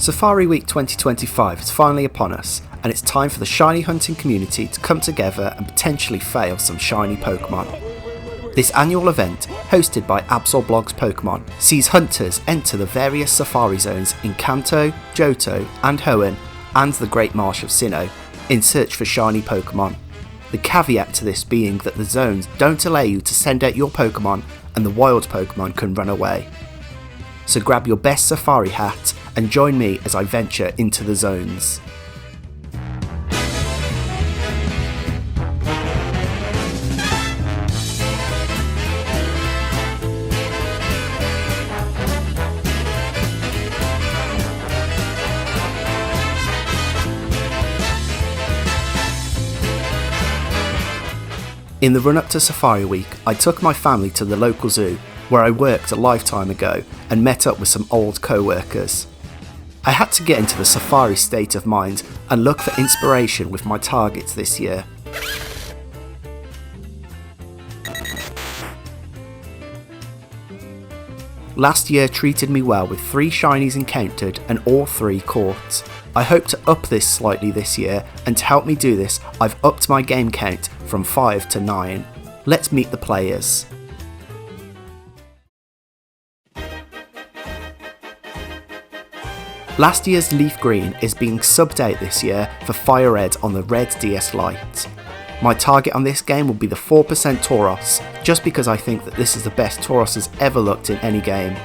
Safari Week 2025 is finally upon us, and it's time for the shiny hunting community to come together and potentially fail some shiny Pokemon. This annual event, hosted by Absolblog's Pokemon, sees hunters enter the various safari zones in Kanto, Johto and Hoenn, and the Great Marsh of Sinnoh, in search for shiny Pokemon. The caveat to this being that the zones don't allow you to send out your Pokemon and the wild Pokemon can run away. So grab your best safari hat and join me as I venture into the zones. In the run-up to Safari Week, I took my family to the local zoo, where I worked a lifetime ago, and met up with some old co-workers. I had to get into the safari state of mind and look for inspiration with my targets this year. Last year treated me well with 3 shinies encountered and all 3 caught. I hope to up this slightly this year, and to help me do this, I've upped my game count from 5 to 9. Let's meet the players. Last year's Leaf Green is being subbed out this year for Fire Red on the Red DS Lite. My target on this game will be the 4% Tauros, just because I think that this is the best Tauros has ever looked in any game.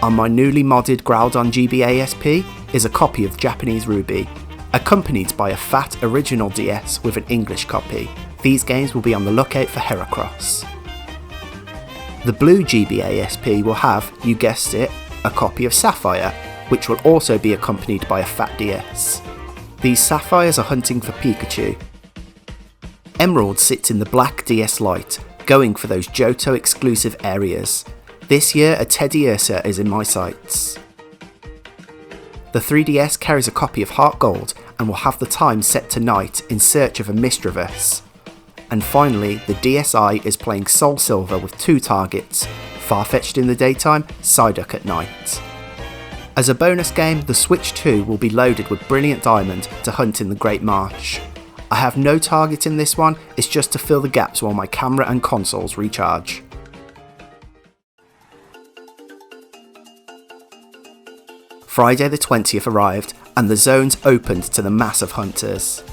On my newly modded Groudon GBASP is a copy of Japanese Ruby, accompanied by a fat original DS with an English copy. These games will be on the lookout for Heracross. The blue GBASP will have, you guessed it, a copy of Sapphire, which will also be accompanied by a fat DS. These Sapphires are hunting for Pikachu. Emerald sits in the black DS Lite, going for those Johto exclusive areas. This year a Teddiursa is in my sights. The 3DS carries a copy of Heart Gold and will have the time set to night in search of a Misdreavus. And finally, the DSi is playing Soul Silver with 2 targets, Farfetch'd in the daytime, Psyduck at night. As a bonus game, the Switch 2 will be loaded with Brilliant Diamond to hunt in the Great Marsh. I have no target in this one, it's just to fill the gaps while my camera and consoles recharge. Friday the 20th arrived and the zones opened to the mass of hunters.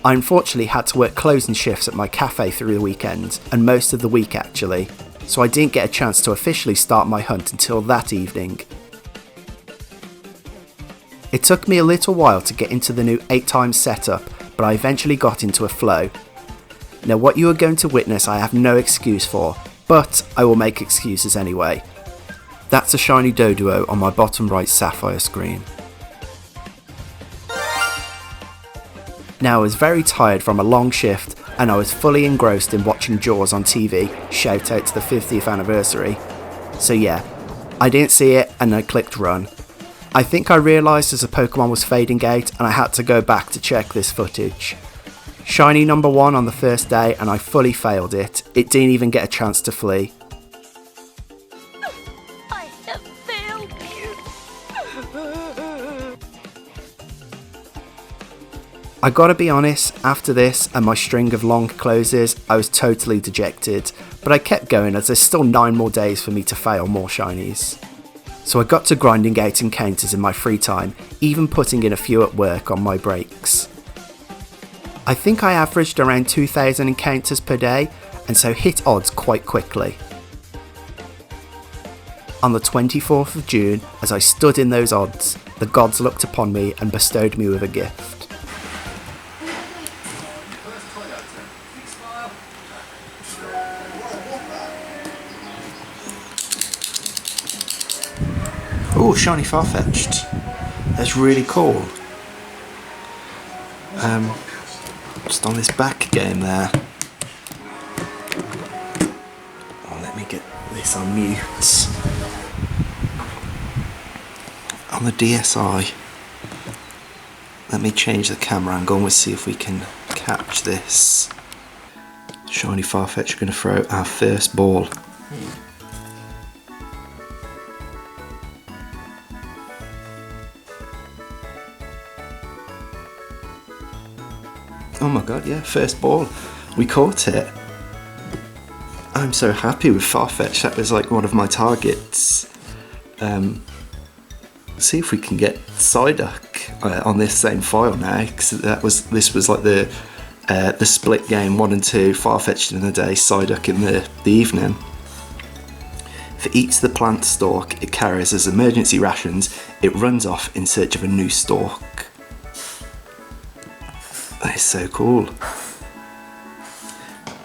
I unfortunately had to work closing shifts at my cafe through the weekend, and most of the week actually, so I didn't get a chance to officially start my hunt until that evening. It took me a little while to get into the new 8x setup, but I eventually got into a flow. Now what you are going to witness I have no excuse for, but I will make excuses anyway. That's a shiny Doduo on my bottom right Sapphire screen. Now I was very tired from a long shift and I was fully engrossed in watching Jaws on TV, shout out to the 50th anniversary. So yeah, I didn't see it and I clicked run. I think I realised as the Pokemon was fading out and I had to go back to check this footage. Shiny number 1 on the first day and I fully failed it. It didn't even get a chance to flee. I have failed you. I gotta be honest, after this and my string of long closes, I was totally dejected, but I kept going as there's still 9 more days for me to fail more shinies. So I got to grinding out encounters in my free time, even putting in a few at work on my breaks. I think I averaged around 2,000 encounters per day, and so hit odds quite quickly. On the 24th of June, as I stood in those odds, the gods looked upon me and bestowed me with a gift. Oh, shiny Farfetch'd. That's really cool. Just on this back game there. Oh, let me get this on mute. On the DSi. Let me change the camera angle and we'll see if we can catch this. Shiny Farfetch'd going to throw our first ball. Oh my god, yeah, first ball. We caught it. I'm so happy with Farfetch'd. That was like one of my targets. See if we can get Psyduck on this same file now, because this was like the split game 1 and 2, Farfetch'd in the day, Psyduck in the evening. If it eats the plant stalk it carries as emergency rations, it runs off in search of a new stalk. That is so cool.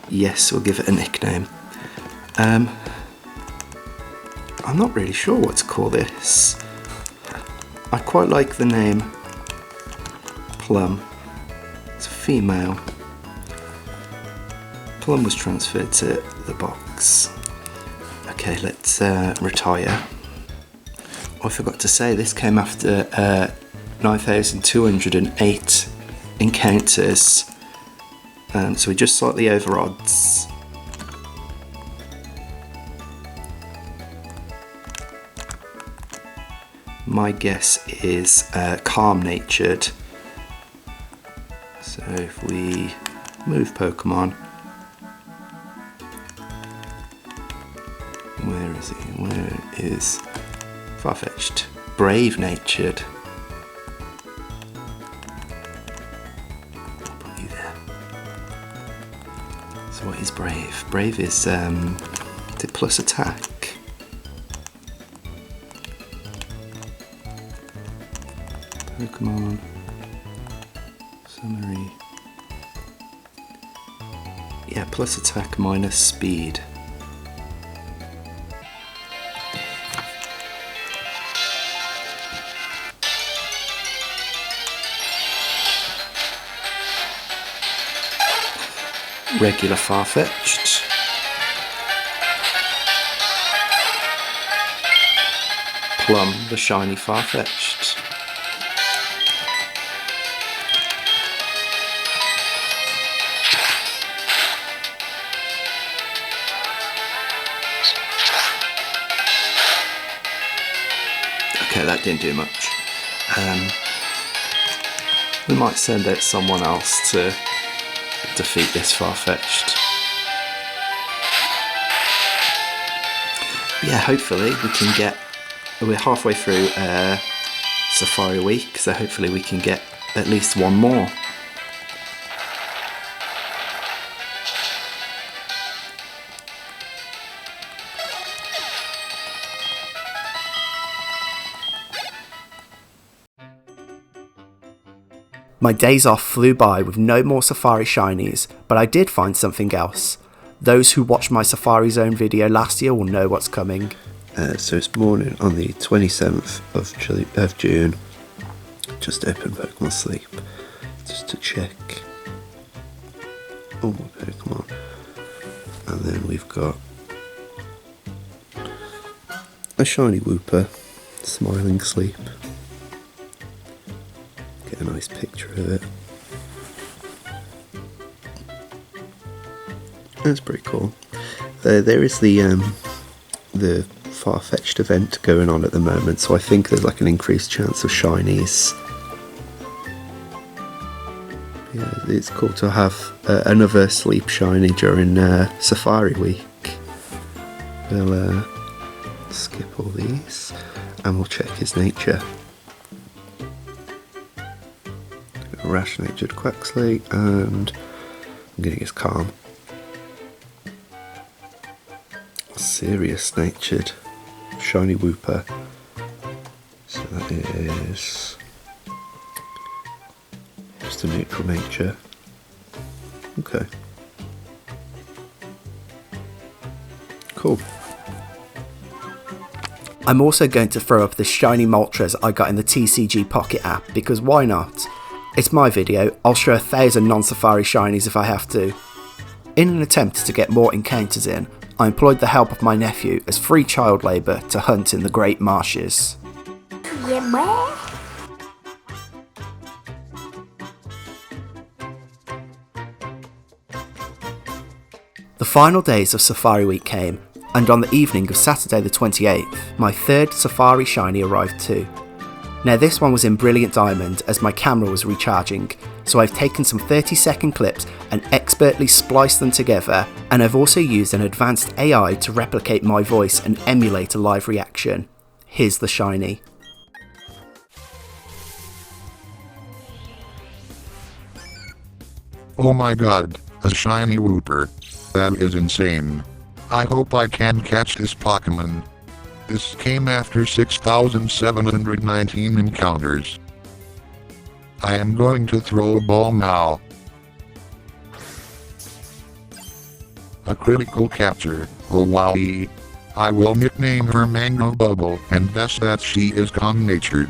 Yes, we'll give it a nickname. I'm not really sure what to call this. I quite like the name Plum. It's a female. Plum was transferred to the box. Okay, let's retire. Oh, I forgot to say, this came after 9,208 encounters. So we're just slightly over odds. My guess is calm-natured. So if we move Pokemon, where is he? Where is Farfetch'd? Brave-natured. Put you there. So what is Brave? Brave is it plus attack? Pokemon summary. Yeah, plus attack minus speed. Regular Farfetch'd. Plum, the shiny Farfetch'd. Okay, that didn't do much. We might send out someone else to defeat this Farfetch'd. Yeah, hopefully we can get... We're halfway through Safari Week, so hopefully we can get at least one more. My days off flew by with no more Safari shinies, but I did find something else. Those who watched my Safari Zone video last year will know what's coming. So it's morning on the 27th of June. Just opened Pokemon Sleep just to check all my Pokemon. And then we've got a shiny Wooper, Smiling Sleep. Get a nice picture of it. That's pretty cool. There is the Farfetch'd event going on at the moment, so I think there's like an increased chance of shinies. Yeah, it's cool to have another sleep shiny during Safari Week. We'll skip all these and we'll check his nature. Rash-natured Quaxley, and I'm going to guess calm. Serious-natured shiny Wooper. So that is just a neutral nature. Okay. Cool. I'm also going to throw up the shiny Moltres I got in the TCG Pocket app, because why not? It's my video, I'll show 1,000 non-Safari shinies if I have to. In an attempt to get more encounters in, I employed the help of my nephew as free child labour to hunt in the Great Marshes. Yeah, boy. The final days of Safari Week came, and on the evening of Saturday the 28th, my third Safari shiny arrived too. Now this one was in brilliant diamond as my camera was recharging, so I've taken some 30-second clips and expertly spliced them together, and I've also used an advanced AI to replicate my voice and emulate a live reaction. Here's the shiny. Oh my god, a shiny Wooper. That is insane. I hope I can catch this Pokemon. This came after 6,719 encounters. I am going to throw a ball now. A critical capture, oh wowie. I will nickname her Mango Bubble and guess that she is calm-natured.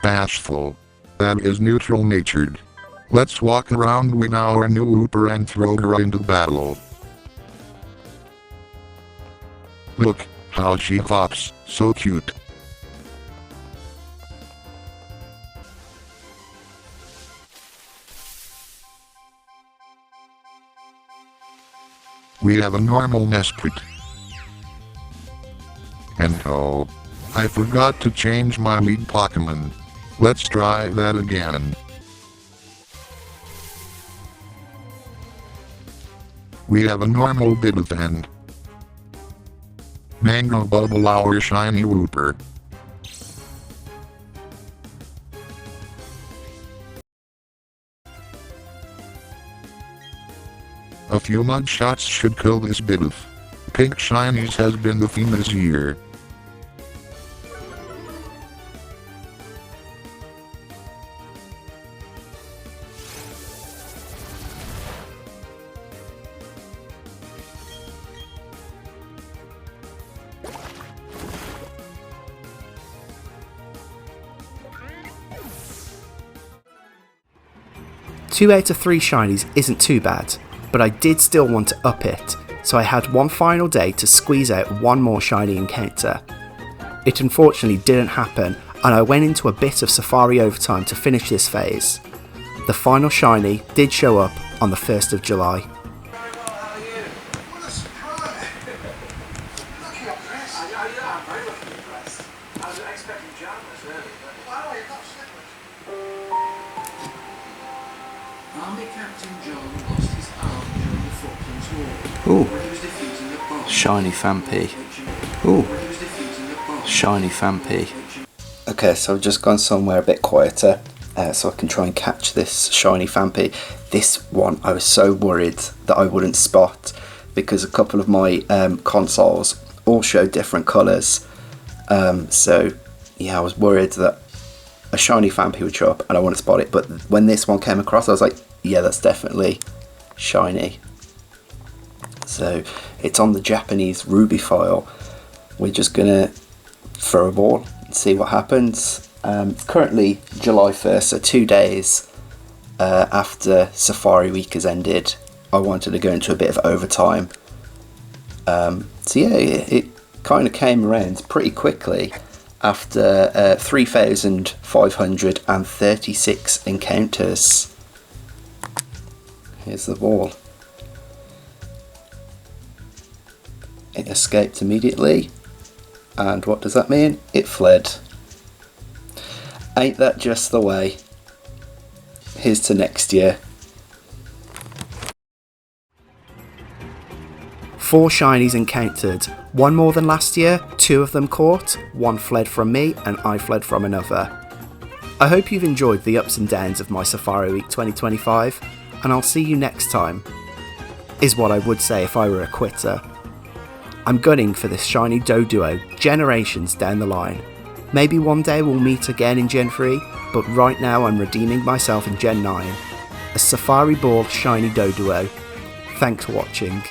Bashful. That is neutral-natured. Let's walk around with our new Wooper and throw her into battle. Look how she hops, so cute. We have a normal Nesprit. And oh, I forgot to change my lead Pokemon. Let's try that again. We have a normal Bidoof. Mango Bubble, our shiny Wooper. A few mud shots should kill this Bidoof. Pink shinies has been the theme this year. Two out of 3 shinies isn't too bad, but I did still want to up it, so I had one final day to squeeze out one more shiny encounter. It unfortunately didn't happen, and I went into a bit of Safari overtime to finish this phase. The final shiny did show up on the 1st of July. Army Captain John lost his arm during the Falklands War. Ooh, When he was defeating the bomb. shiny Fampi. Ooh, When he was defeating the bomb. shiny Fampi. Okay, so I've just gone somewhere a bit quieter so I can try and catch this shiny Fampi. This one I was so worried that I wouldn't spot because a couple of my consoles all show different colours. So yeah, I was worried that a shiny Fampi would show up and I wouldn't spot it, but when this one came across I was like, yeah, that's definitely shiny. So it's on the Japanese Ruby file. We're just gonna throw a ball and see what happens. It's currently July 1st, so 2 days after Safari Week has ended. I wanted to go into a bit of overtime. So yeah, it kind of came around pretty quickly after 3,536 encounters. Here's the ball. It escaped immediately, and what does that mean? It fled. Ain't that just the way? Here's to next year. 4 shinies encountered, 1 more than last year, 2 of them caught, 1 fled from me and I fled from another. I hope you've enjoyed the ups and downs of my Safari Week 2025, and I'll see you next time, is what I would say if I were a quitter. I'm gunning for this shiny Doduo generations down the line. Maybe one day we'll meet again in Gen 3, but right now I'm redeeming myself in Gen 9. A Safari Ball shiny Doduo. Thanks for watching.